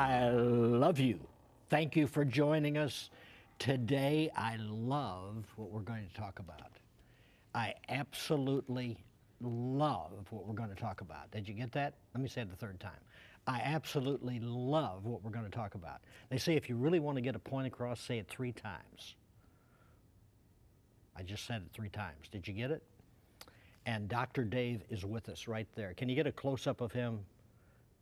I love you. Thank you for joining us today. I love what we're going to talk about. I absolutely love what we're going to talk about. Did you get that? Let me say it the third time. I absolutely love what we're going to talk about. They say if you really want to get a point across, say it 3 times. I just said it 3 times. Did you get it? And Dr. Dave is with us right there. Can you get a close-up of him?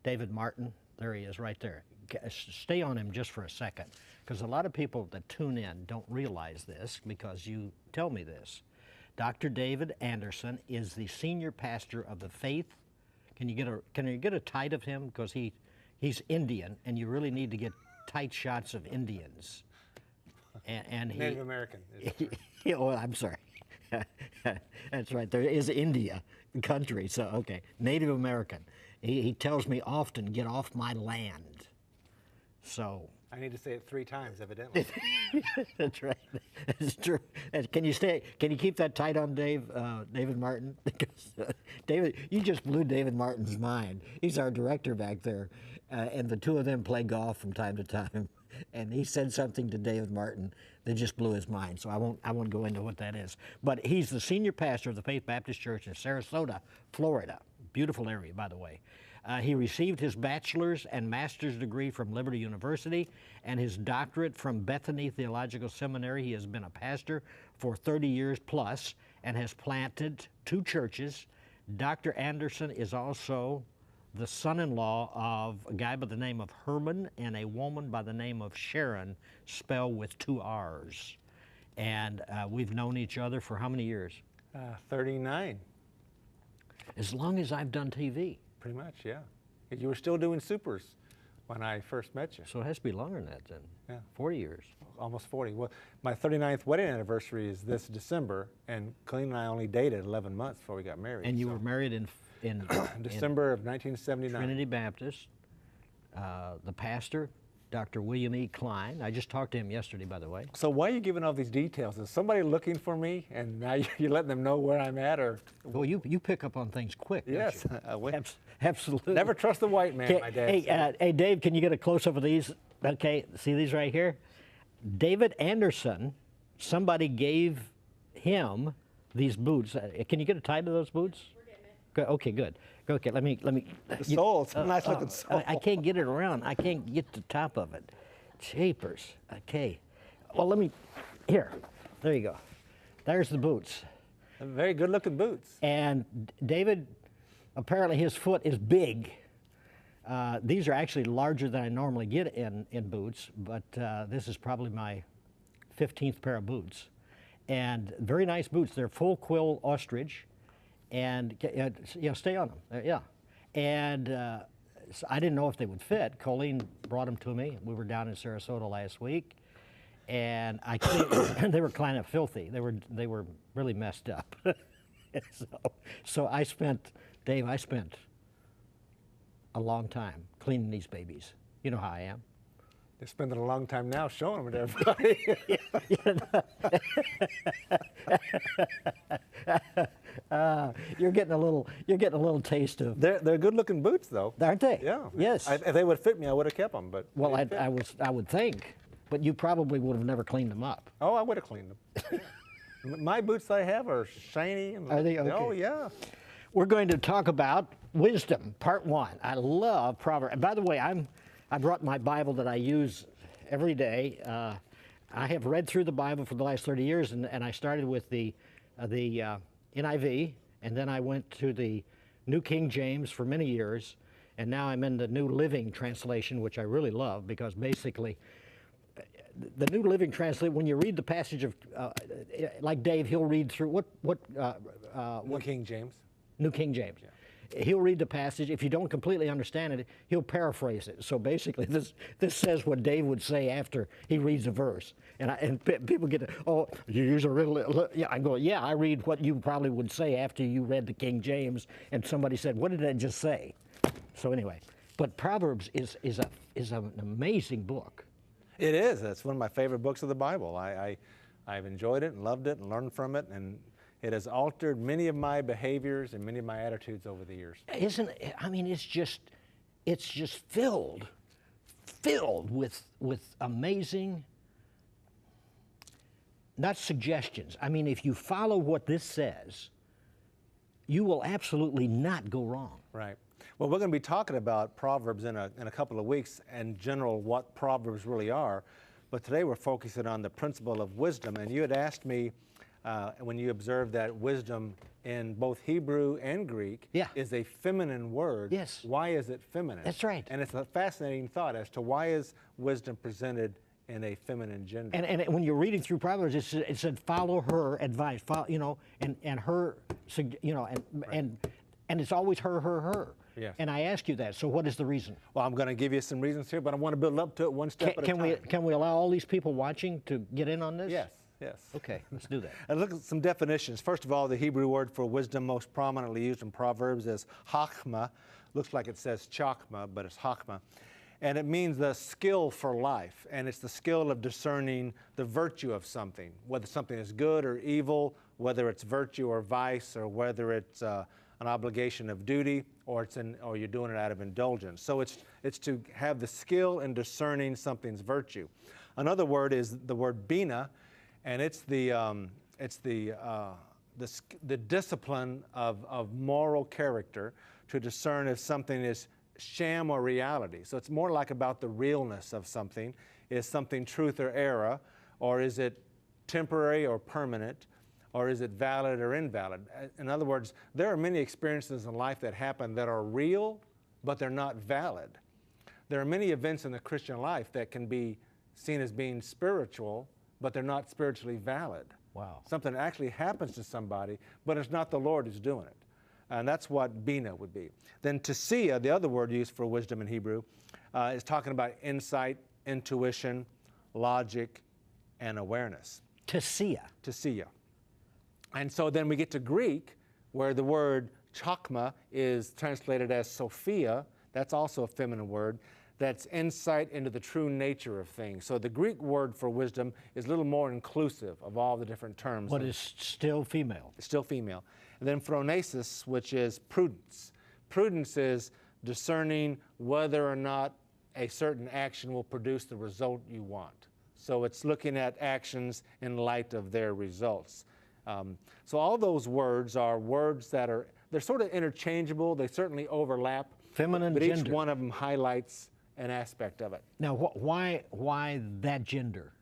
David Martin, there he is right there. Stay on him just for a second, because a lot of people that tune in don't realize this because you tell me this. Dr. David Anderson is the senior pastor of the Faith. Can you get a tight of him? Because he's Indian, and you really need to get tight shots of Indians. And he, Native American. Oh, I'm sorry. That's right. There is India country, so okay. Native American. He tells me often, get off my land. So I need to say it 3 times, evidently. that's right. That's true. Can you keep that tight on David Martin? Because David, you just blew David Martin's mind. He's our director back there, and the two of them play golf from time to time. And he said something to David Martin that just blew his mind. So I won't go into what that is. But he's the senior pastor of the Faith Baptist Church in Sarasota, Florida. Beautiful area, by the way. He received his bachelor's and master's degree from Liberty University and his doctorate from Bethany Theological Seminary. He has been a pastor for 30 years plus and has planted 2 churches. Dr. Anderson is also the son-in-law of a guy by the name of Herman and a woman by the name of Sharon, spelled with 2 R's. And we've known each other for how many years? 39. As long as I've done TV. Pretty much, yeah. You were still doing supers when I first met you. So it has to be longer than that then. Yeah. 40 years. Almost 40. Well, my 39th wedding anniversary is this December, and Colleen and I only dated 11 months before we got married. And you were married in December of 1979. Trinity Baptist. The pastor, Dr. William E. Klein. I just talked to him yesterday, by the way. So why are you giving all these details? Is somebody looking for me, and now you're letting them know where I'm at, or? Well, you pick up on things quick. Yes, don't you? Absolutely. Never trust the white man, my dad said. Hey, Dave, can you get a close-up of these? Okay, see these right here? David Anderson, somebody gave him these boots. Can you get a tie to those boots? We're getting it. Good. Okay, good. Okay, let me. The sole, it's a nice looking sole. I can't get it around. I can't get the top of it. Chapers. Okay. Well, let me. Here. There you go. There's the boots. Very good looking boots. And David, apparently his foot is big. These are actually larger than I normally get in boots, but this is probably my 15th pair of boots. And very nice boots. They're full quill ostrich. And stay on them. Yeah. And so I didn't know if they would fit. Colleen brought them to me. We were down in Sarasota last week, and they were kind of filthy. They were really messed up. So I spent a long time cleaning these babies. You know how I am. They're spending a long time now showing them to everybody. You're getting a little taste of. They're good-looking boots, though. Aren't they? Yeah. Yes. If they would fit me, I would have kept them. But well, I would think, but you probably would have never cleaned them up. Oh, I would have cleaned them. My boots I have are shiny. And are they? Okay. Oh, yeah. We're going to talk about wisdom, part 1. I love Proverbs. And by the way, I brought my Bible that I use every day. I have read through the Bible for the last 30 years, and I started with the NIV, and then I went to the New King James for many years, and now I'm in the New Living Translation, which I really love, because basically the New Living Translation, when you read the passage of, like Dave, he'll read through what King James. New King James. Yeah. He'll read the passage. If you don't completely understand it, he'll paraphrase it. So basically, this says what Dave would say after he reads a verse. And people get, oh, you use a riddle. Yeah, I go, yeah, I read what you probably would say after you read the King James. And somebody said, what did I just say? So anyway, but Proverbs is an amazing book. It is. It's one of my favorite books of the Bible. I've enjoyed it and loved it and learned from it, and it has altered many of my behaviors and many of my attitudes over the years. Isn't it? I mean, it's just filled filled with amazing, not suggestions. I mean, if you follow what this says, you will absolutely not go wrong. Right. Well, we're going to be talking about Proverbs in a couple of weeks, in general, what Proverbs really are. But today we're focusing on the principle of wisdom. And you had asked me when you observed that wisdom in both Hebrew and Greek is a feminine word. Yes. Why is it feminine? That's right. And it's a fascinating thought as to why is wisdom presented in a feminine gender. And when you're reading through Proverbs, it said follow her advice, follow, and her, and it's always her. Yes. And I ask you that. So what is the reason? Well, I'm going to give you some reasons here, but I want to build up to it one step at a time. Can we allow all these people watching to get in on this? Yes. Okay, let's do that. And look at some definitions. First of all, the Hebrew word for wisdom most prominently used in Proverbs is chachma. Looks like it says chachma, but it's chachma. And it means the skill for life. And it's the skill of discerning the virtue of something, whether something is good or evil, whether it's virtue or vice, or whether it's an obligation of duty, or you're doing it out of indulgence. So it's to have the skill in discerning something's virtue. Another word is the word Binah, and it's the discipline of moral character to discern if something is sham or reality. So it's more like about the realness of something. Is something truth or error, or is it temporary or permanent, or is it valid or invalid? In other words, there are many experiences in life that happen that are real, but they're not valid. There are many events in the Christian life that can be seen as being spiritual, but they're not spiritually valid. Wow. Something actually happens to somebody, but it's not the Lord who's doing it. And that's what Binah would be. Then Tusiyyah, the other word used for wisdom in Hebrew, is talking about insight, intuition, logic, and awareness. Tusiyyah. And so then we get to Greek, where the word chachma is translated as Sophia. That's also a feminine word. That's insight into the true nature of things. So the Greek word for wisdom is a little more inclusive of all the different terms. But it's still female. It's still female. And then Phronesis, which is prudence. Prudence is discerning whether or not a certain action will produce the result you want. So it's looking at actions in light of their results. So all those words are words that they're sort of interchangeable. They certainly overlap. Feminine but gender. Each one of them highlights an aspect of it. Now, why that gender?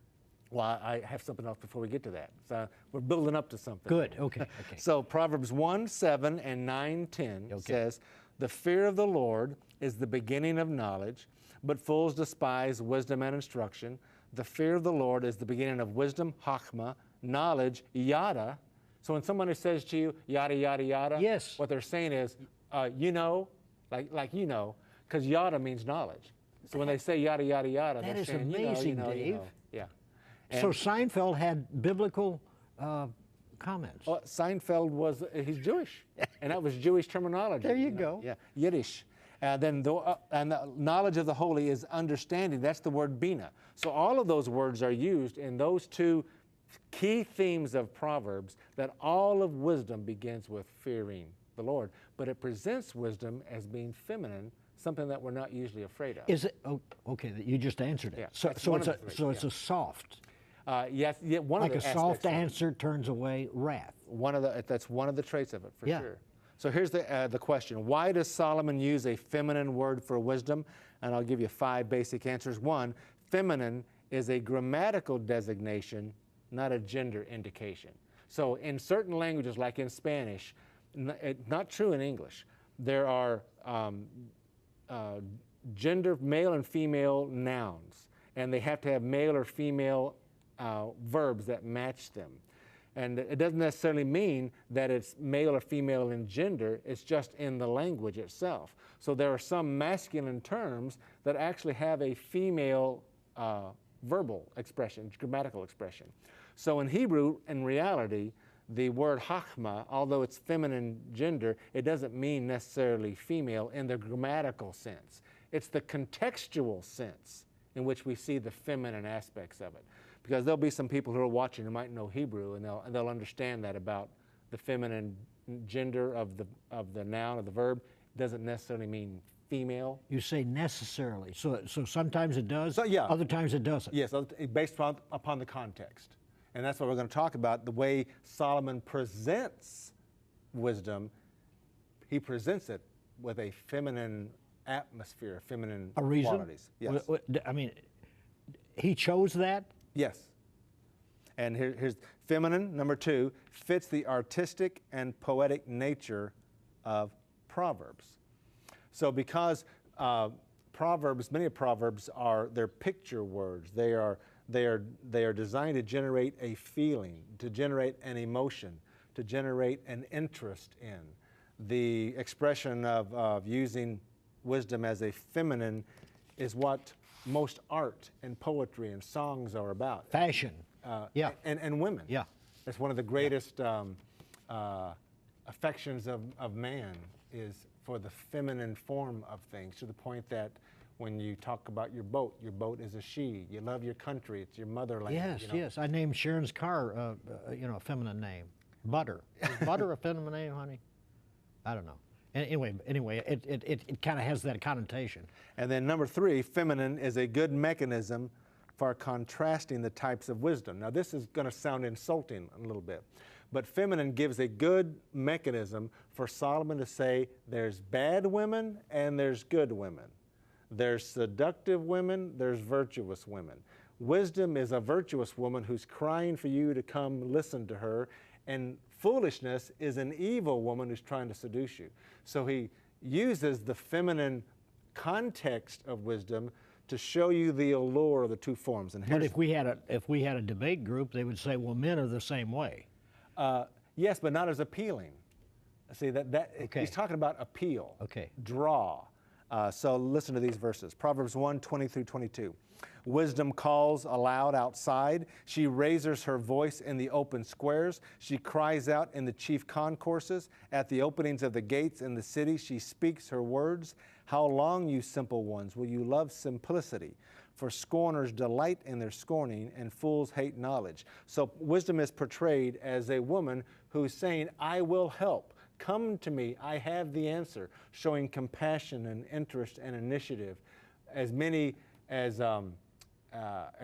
Well, I have something else before we get to that. So we're building up to something. Good, okay. So Proverbs 1:7 and 9:10 says, "The fear of the Lord is the beginning of knowledge, but fools despise wisdom and instruction. The fear of the Lord is the beginning of wisdom, chachma, knowledge, yada." So when somebody says to you, yada, yada, yada, yes, what they're saying is, like you know, because yada means knowledge. So when they say yada, yada, yada, that they're is saying, amazing, Dave. Yeah. So Seinfeld had biblical comments. Well, Seinfeld he's Jewish, and that was Jewish terminology. There you go. Yeah, Yiddish. And then and the knowledge of the holy is understanding. That's the word Binah. So all of those words are used in those two key themes of Proverbs, that all of wisdom begins with fearing the Lord, but it presents wisdom as being feminine, something that we're not usually afraid of. Is it? Oh, okay, you just answered it. Yeah, so it's a soft. Yes, one like of the a soft answer turns away wrath. That's one of the traits of it, for Yeah. sure. So here's the question. Why does Solomon use a feminine word for wisdom? And I'll give you 5 basic answers. 1, feminine is a grammatical designation, not a gender indication. So in certain languages, like in Spanish, not true in English, there are gender, male and female nouns, and they have to have male or female verbs that match them. And it doesn't necessarily mean that it's male or female in gender, it's just in the language itself. So there are some masculine terms that actually have a female verbal expression, grammatical expression. So in Hebrew, in reality, the word chachma, although it's feminine gender, it doesn't mean necessarily female in the grammatical sense. It's the contextual sense in which we see the feminine aspects of it. Because there'll be some people who are watching who might know Hebrew, and they'll understand that about the feminine gender of the noun, of the verb. It doesn't necessarily mean female. You say necessarily. So sometimes it does, So, yeah. other times it doesn't. Yes, based upon the context. And that's what we're going to talk about, the way Solomon presents wisdom. He presents it with a feminine atmosphere, feminine A reason? qualities. Yes. I mean, he chose that? Yes. And here's feminine, number 2, fits the artistic and poetic nature of Proverbs. So because Proverbs, many of Proverbs they're picture words. They are designed to generate a feeling, to generate an emotion, to generate an interest in. The expression of using wisdom as a feminine is what most art and poetry and songs are about. Fashion. Yeah. And women. Yeah. It's one of the greatest affections of man is for the feminine form of things, to the point that when you talk about your boat is a she. You love your country, it's your motherland. Yes, you know? yes. I named Sharon's car, a feminine name. Butter. Is butter a feminine name, honey? I don't know. Anyway, it kind of has that connotation. And then number 3, feminine is a good mechanism for contrasting the types of wisdom. Now this is going to sound insulting a little bit, but feminine gives a good mechanism for Solomon to say there's bad women and there's good women. There's seductive women, there's virtuous women. Wisdom is a virtuous woman who's crying for you to come listen to her, and foolishness is an evil woman who's trying to seduce you. So he uses the feminine context of wisdom to show you the allure of the two forms. And But if we had a debate group, they would say, well, men are the same way. yes, but not as appealing. See, Okay. he's talking about appeal, Okay. draw. So listen to these verses. Proverbs 1:20 through 22. Wisdom calls aloud outside. She raises her voice in the open squares. She cries out in the chief concourses. At the openings of the gates in the city, she speaks her words. How long, you simple ones, will you love simplicity? For scorners delight in their scorning, and fools hate knowledge. So wisdom is portrayed as a woman who's saying, I will help. Come to me, I have the answer, showing compassion and interest and initiative. As many as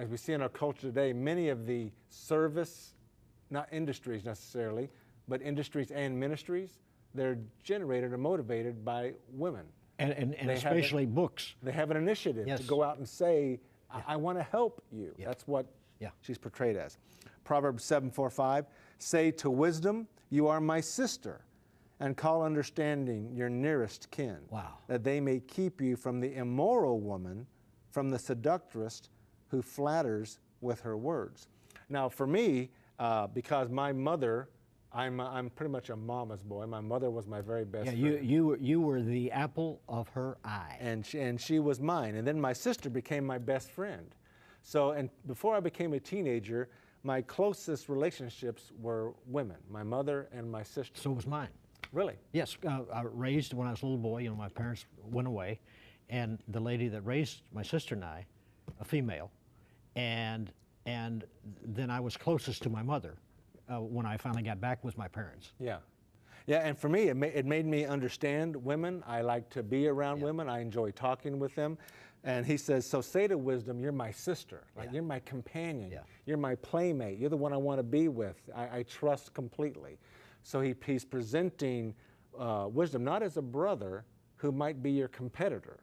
we see in our culture today, many of the service, not industries necessarily, but industries and ministries, they're generated or motivated by women. And especially books. They have an initiative Yes. to go out and say, I want to help you. Yeah. That's what Yeah. she's portrayed as. Proverbs 7:4-5, say to wisdom, you are my sister, and call understanding your nearest kin. Wow. That they may keep you from the immoral woman, from the seductress who flatters with her words. Now for me, because my mother, I'm pretty much a mama's boy. My mother was my very best friend. You were the apple of her eye. And she was mine. And then my sister became my best friend. So, and before I became a teenager, my closest relationships were women, my mother and my sister. So was mine. Really? Yes, I raised when I was a little boy. My parents went away, and the lady that raised my sister and I, a female, and then I was closest to my mother when I finally got back with my parents. Yeah. Yeah, and for me, it made me understand women. I like to be around women. I enjoy talking with them. And he says, so say to wisdom, you're my sister. Like, you're my companion. Yeah. You're my playmate. You're the one I want to be with. I trust completely. So he's presenting wisdom not as a brother who might be your competitor,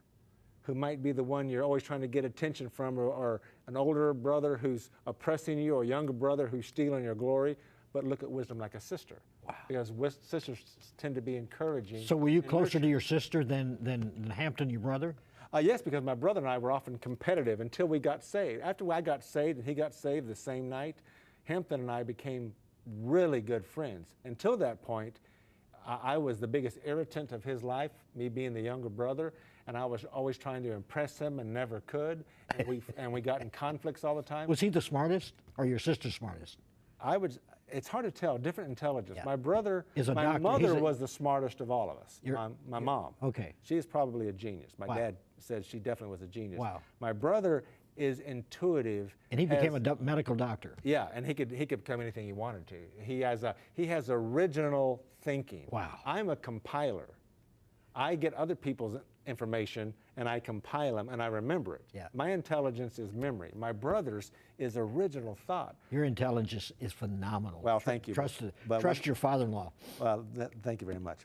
who might be the one you're always trying to get attention from, or an older brother who's oppressing you, or a younger brother who's stealing your glory. But look at wisdom like a sister. Wow. Because sisters tend to be encouraging. So were you closer to your sister than Hampton, your brother? Yes, because my brother and I were often competitive until we got saved. After I got saved and he got saved the same night, Hampton and I became really good friends. Until that point, I was the biggest irritant of his life, me being the younger brother, and I was always trying to impress him and never could. And we got in conflicts all the time. Was he the smartest or your sister smartest? It's hard to tell, different intelligence. Yeah. My brother, Is a my doctor. mother was the smartest of all of us, Your- my mom. Okay. She is probably a genius. My Wow. dad said she definitely was a genius. Wow. My brother is intuitive. And he became a medical doctor. Yeah, and he could become anything he wanted to. He has original thinking. Wow. I'm a compiler. I get other people's information and I compile them and I remember it. Yeah. My intelligence is memory. My brother's is original thought. Your intelligence is phenomenal. Well, thank you. Trust your father-in-law. Well, thank you very much.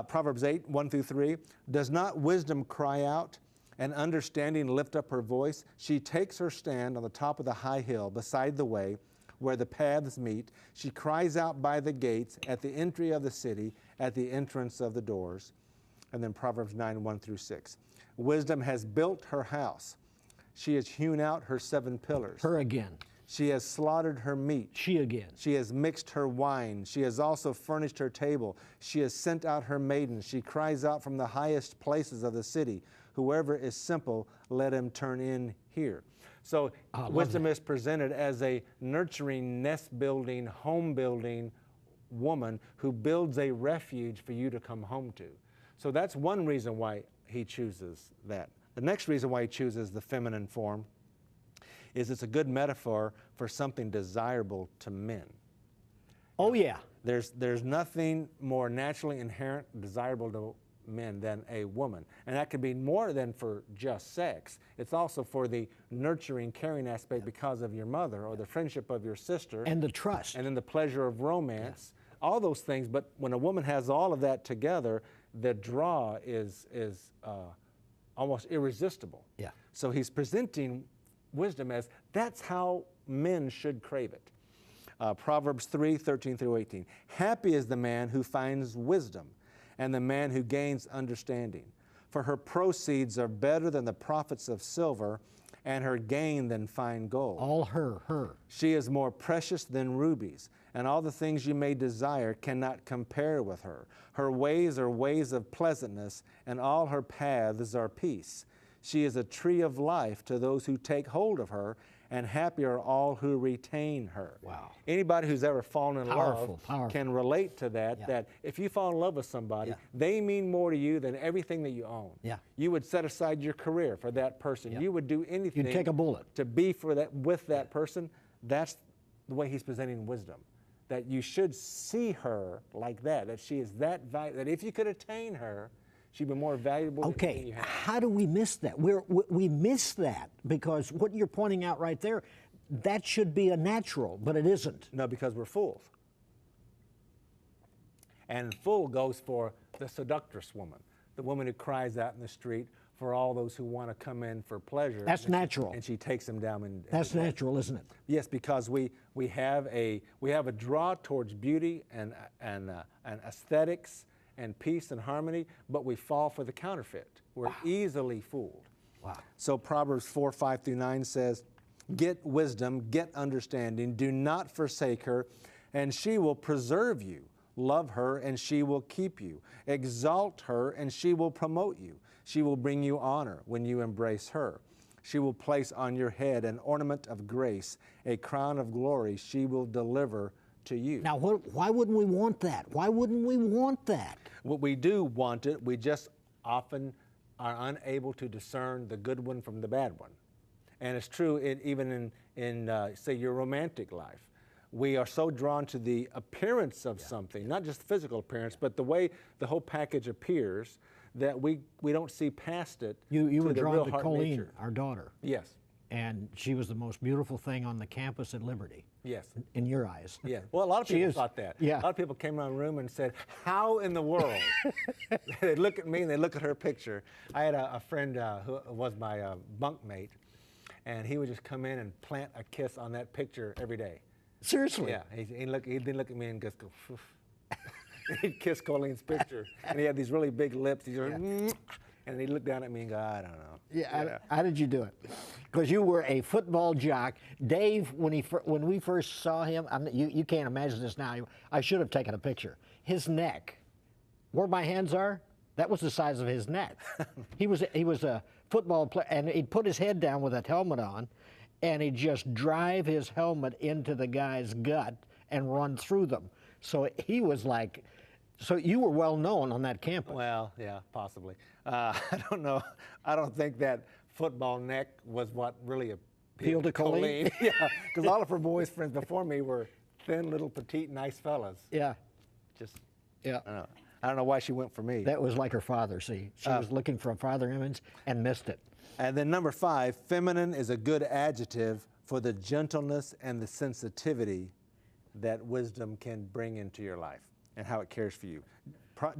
Proverbs 8, 1-3. Does not wisdom cry out and understanding lift up her voice? She takes her stand on the top of the high hill beside the way where the paths meet. She cries out by the gates, at the entry of the city, at the entrance of the doors. And then Proverbs 9, 1-6. Wisdom has built her house. She has hewn out her 7 pillars. Her again. She has slaughtered her meat. She again. She has mixed her wine. She has also furnished her table. She has sent out her maidens. She cries out from the highest places of the city. Whoever is simple, let him turn in here. So wisdom is presented as a nurturing, nest-building, home-building woman who builds a refuge for you to come home to. So that's one reason why he chooses that. The next reason why he chooses the feminine form is it's a good metaphor for something desirable to men. Oh, yeah. There's nothing more naturally inherent desirable to men than a woman. And that could be more than for just sex. It's also for the nurturing, caring aspect because of your mother or the friendship of your sister. And the trust. And then the pleasure of romance. All those things. But when a woman has all of that together, the draw is almost irresistible. Yeah. So he's presenting wisdom as that's how men should crave it. Proverbs 3, 13-18. Happy is the man who finds wisdom and the man who gains understanding. For her proceeds are better than the profits of silver and her gain than fine gold. All her. She is more precious than rubies, and all the things you may desire cannot compare with her. Her ways are ways of pleasantness, and all her paths are peace. She is a tree of life to those who take hold of her, and happy are all who retain her. Wow. Anybody who's ever fallen in Powerful. love can relate to that, that if you fall in love with somebody, they mean more to you than everything that you own. Yeah. You would set aside your career for that person. You would do anything You'd take a bullet to be with that person. That's the way he's presenting wisdom. That you should see her like that she is that valuable, that if you could attain her, she'd be more valuable than anything you have. How do we miss that? We miss that because what you're pointing out right there, that should be a natural, but it isn't. No, because we're fools. And fool goes for the seductress woman, the woman who cries out in the street for all those who want to come in for pleasure. That's natural. And she takes them down. That's natural, isn't it? Yes, because we have a draw towards beauty and aesthetics and peace and harmony, but we fall for the counterfeit. We're easily fooled. Wow. So Proverbs 4, 5-9 says, get wisdom, get understanding, do not forsake her, and she will preserve you. Love her, and she will keep you. Exalt her, and she will promote you. She will bring you honor when you embrace her. She will place on your head an ornament of grace, a crown of glory she will deliver to you. Now, why wouldn't we want that? Why wouldn't we want that? What we do want it, we just often are unable to discern the good one from the bad one. And it's true even in say, your romantic life. We are so drawn to the appearance of something, not just physical appearance, but the way the whole package appears, that we don't see past it. You were the drawn real to heart Colleen, nature. our daughter. Yes. And she was the most beautiful thing on the campus at Liberty. Yes. In your eyes. Yeah. Well, a lot of people thought that. Yeah. A lot of people came around the room and said, how in the world? They look at me and they look at her picture. I had a friend who was my bunkmate, and he would just come in and plant a kiss on that picture every day. Seriously? Yeah. He didn't look at me and just go, phew. He'd kiss Colleen's picture. And he had these really big lips. He's and he'd look down at me and go, I don't know. Yeah. How did you do it? Because you were a football jock. Dave, when we first saw him, you can't imagine this now. I should have taken a picture. His neck, where my hands are, that was the size of his neck. He was a football player, and he'd put his head down with that helmet on, and he'd just drive his helmet into the guy's gut and run through them. So he was like, so you were well known on that campus. Well, yeah, possibly. I don't know. I don't think that football neck was what really appealed to Colleen. Yeah, because all of her boys friends before me were thin, little, petite, nice fellas. Yeah. Just, Yeah. I don't know. I don't know why she went for me. That was like her father, see. She was looking for a father image and missed it. And then number 5, feminine is a good adjective for the gentleness and the sensitivity that wisdom can bring into your life and how it cares for you.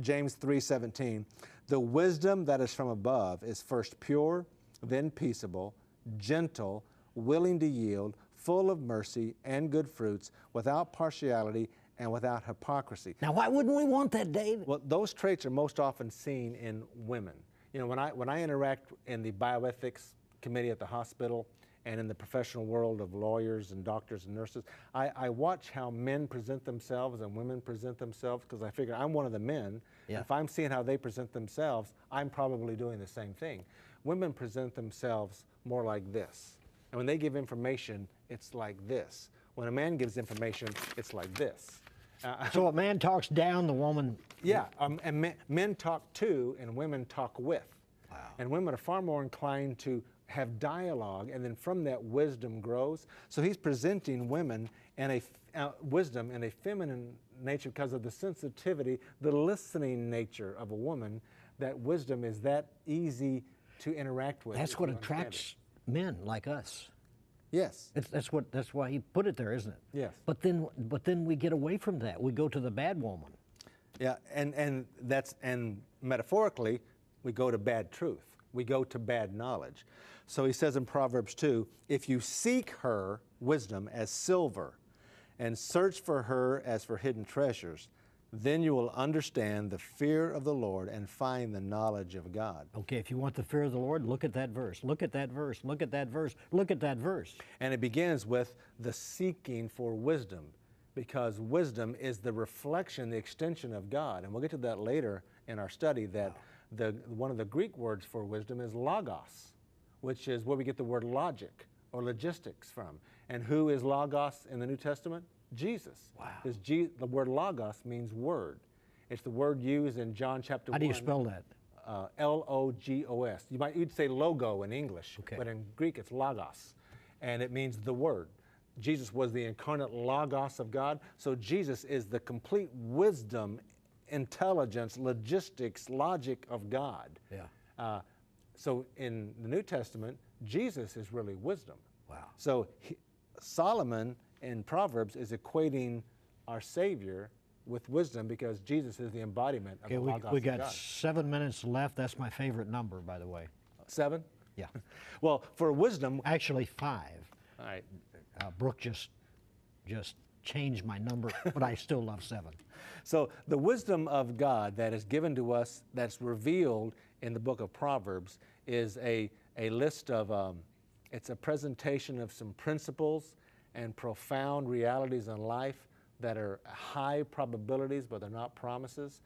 James 3:17, the wisdom that is from above is first pure, then peaceable, gentle, willing to yield, full of mercy and good fruits, without partiality and without hypocrisy. Now, why wouldn't we want that, Dave? Well, those traits are most often seen in women. You know, when I interact in the bioethics committee at the hospital and in the professional world of lawyers and doctors and nurses, I watch how men present themselves and women present themselves, because I figure I'm one of the men. Yeah. If I'm seeing how they present themselves, I'm probably doing the same thing. Women present themselves more like this. And when they give information, it's like this. When a man gives information, it's like this. So a man talks down, the woman... Yeah, and men talk to and women talk with. Wow. And women are far more inclined to have dialogue, and then from that wisdom grows. So he's presenting women and wisdom in a feminine nature because of the sensitivity, the listening nature of a woman, that wisdom is that easy to interact with. That's what attracts men like us. Yes. That's why he put it there, isn't it? Yes. But then we get away from that. We go to the bad woman. Yeah, and metaphorically, we go to bad truth. We go to bad knowledge. So he says in Proverbs 2, if you seek her, wisdom, as silver, and search for her as for hidden treasures, then you will understand the fear of the Lord and find the knowledge of God. Okay, if you want the fear of the Lord, look at that verse. Look at that verse. Look at that verse. Look at that verse. And it begins with the seeking for wisdom, because wisdom is the reflection, the extension of God. And we'll get to that later in our study, that one of the Greek words for wisdom is logos, which is where we get the word logic or logistics from. And who is logos in the New Testament? Jesus. Wow. Because the word logos means word. It's the word used in John chapter 1. How do you spell that? Logos. You'd say logo in English, Okay. but in Greek it's logos, and it means the word. Jesus was the incarnate logos of God, so Jesus is the complete wisdom, intelligence, logistics, logic of God. Yeah. So in the New Testament, Jesus is really wisdom. Wow. So Solomon in Proverbs is equating our Savior with wisdom, because Jesus is the embodiment of Okay, the logos we of got God. 7 minutes left. That's my favorite number, by the way. 7? Yeah. Well, for wisdom, Actually, 5. all right. Brooke just changed my number, but I still love 7. So the wisdom of God that is given to us, that's revealed in the book of Proverbs, is a list of, it's a presentation of some principles and profound realities in life that are high probabilities, but they're not promises.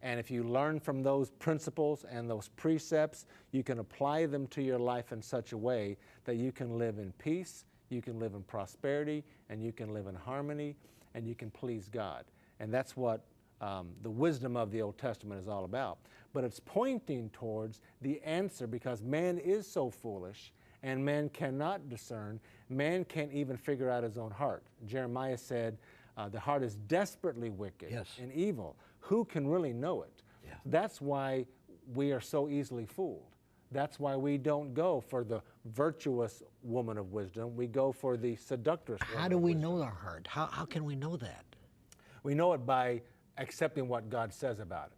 And if you learn from those principles and those precepts, you can apply them to your life in such a way that you can live in peace, you can live in prosperity, and you can live in harmony, and you can please God. And that's what the wisdom of the Old Testament is all about. But it's pointing towards the answer, because man is so foolish, and man cannot discern. Man can't even figure out his own heart. Jeremiah said, the heart is desperately wicked and evil. Who can really know it? Yeah. That's why we are so easily fooled. That's why we don't go for the virtuous woman of wisdom. We go for the seductress woman How do of we wisdom. know our heart? How can we know that? We know it by accepting what God says about it.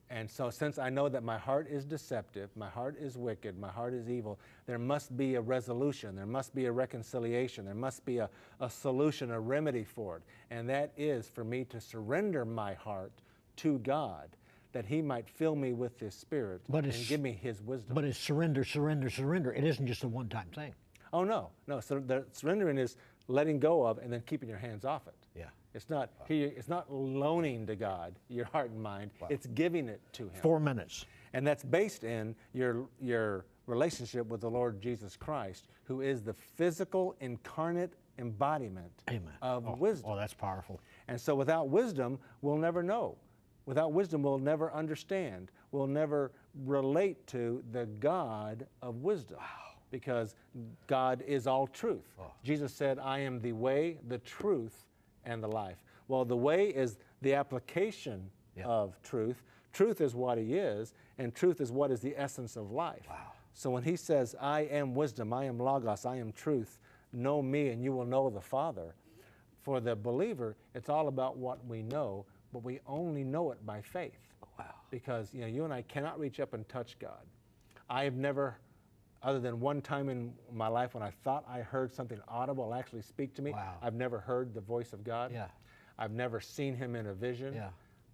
And so since I know that my heart is deceptive, my heart is wicked, my heart is evil, there must be a resolution, there must be a reconciliation, there must be a solution, a remedy for it. And that is for me to surrender my heart to God, that He might fill me with His Spirit and give me His wisdom. But it's surrender, surrender, surrender. It isn't just a one-time thing. Oh, no. So the surrendering is letting go of and then keeping your hands off it. Yeah. It's not loaning to God your heart and mind. Wow. It's giving it to Him. 4 minutes. And that's based in your relationship with the Lord Jesus Christ, who is the physical incarnate embodiment of wisdom. Oh, that's powerful. And so without wisdom, we'll never know. Without wisdom, we'll never understand. We'll never relate to the God of wisdom. Wow. Because God is all truth. Oh. Jesus said, I am the way, the truth, and the life. Well, the way is the application of truth. Truth is what he is, and truth is what is the essence of life. Wow. So when he says, I am wisdom, I am logos, I am truth, know me and you will know the Father, for the believer, it's all about what we know, but we only know it by faith. Wow. Because you and I cannot reach up and touch God. I have never, other than one time in my life when I thought I heard something audible actually speak to me, Wow. I've never heard the voice of God. Yeah. I've never seen him in a vision. Yeah.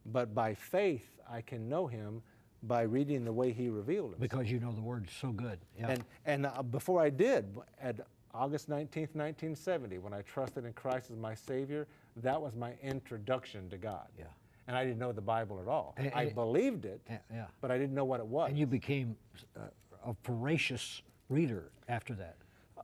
But by faith, I can know him by reading the way he revealed himself. Because you know the word so good. Yeah. And before I did, at August 19th, 1970, when I trusted in Christ as my Savior, that was my introduction to God. Yeah. And I didn't know the Bible at all. And- I believed it, yeah. but I didn't know what it was. And you became a voracious reader after that.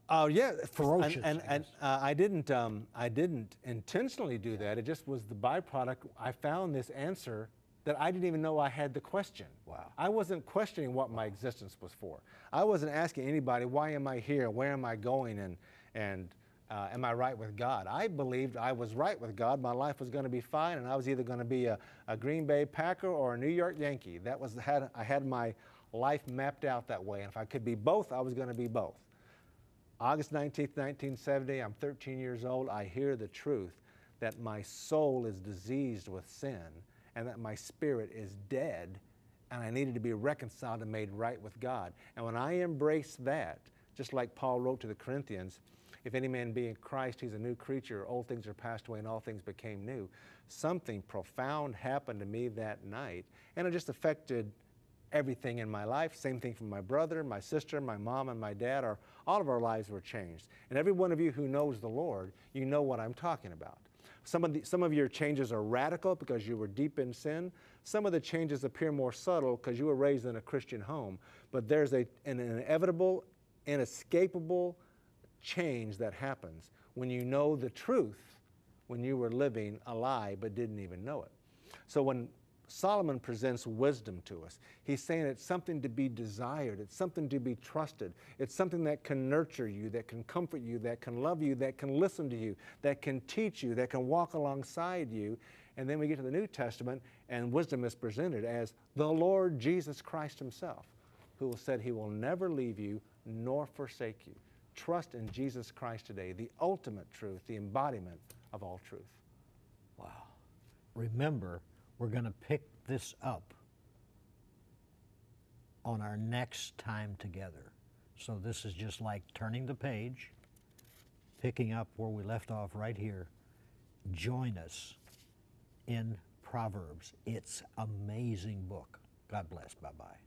Oh yeah, Ferocious, and I didn't intentionally do that. It just was the byproduct. I found this answer that I didn't even know I had the question. Wow. I wasn't questioning what my existence was for. I wasn't asking anybody, why am I here? Where am I going? And am I right with God? I believed I was right with God. My life was going to be fine, and I was either going to be a Green Bay Packer or a New York Yankee. I had my life mapped out that way, and if I could be both, I was going to be both. August 19th, 1970, I'm 13 years old. I hear the truth that my soul is diseased with sin and that my spirit is dead and I needed to be reconciled and made right with God. And when I embraced that, just like Paul wrote to the Corinthians, if any man be in Christ, he's a new creature. Old things are passed away and all things became new. Something profound happened to me that night, and it just affected everything in my life. Same thing for my brother, my sister, my mom, and my dad. All of our lives were changed. And every one of you who knows the Lord, you know what I'm talking about. Some of your changes are radical because you were deep in sin. Some of the changes appear more subtle because you were raised in a Christian home. But there's an inevitable, inescapable change that happens when you know the truth when you were living a lie but didn't even know it. So when Solomon presents wisdom to us, he's saying it's something to be desired, it's something to be trusted, it's something that can nurture you, that can comfort you, that can love you, that can listen to you, that can teach you, that can walk alongside you. And then we get to the New Testament, and wisdom is presented as the Lord Jesus Christ himself, who said he will never leave you nor forsake you. Trust in Jesus Christ today, the ultimate truth, the embodiment of all truth. Wow. Remember, we're going to pick this up on our next time together. So this is just like turning the page, picking up where we left off right here. Join us in Proverbs. It's an amazing book. God bless. Bye-bye.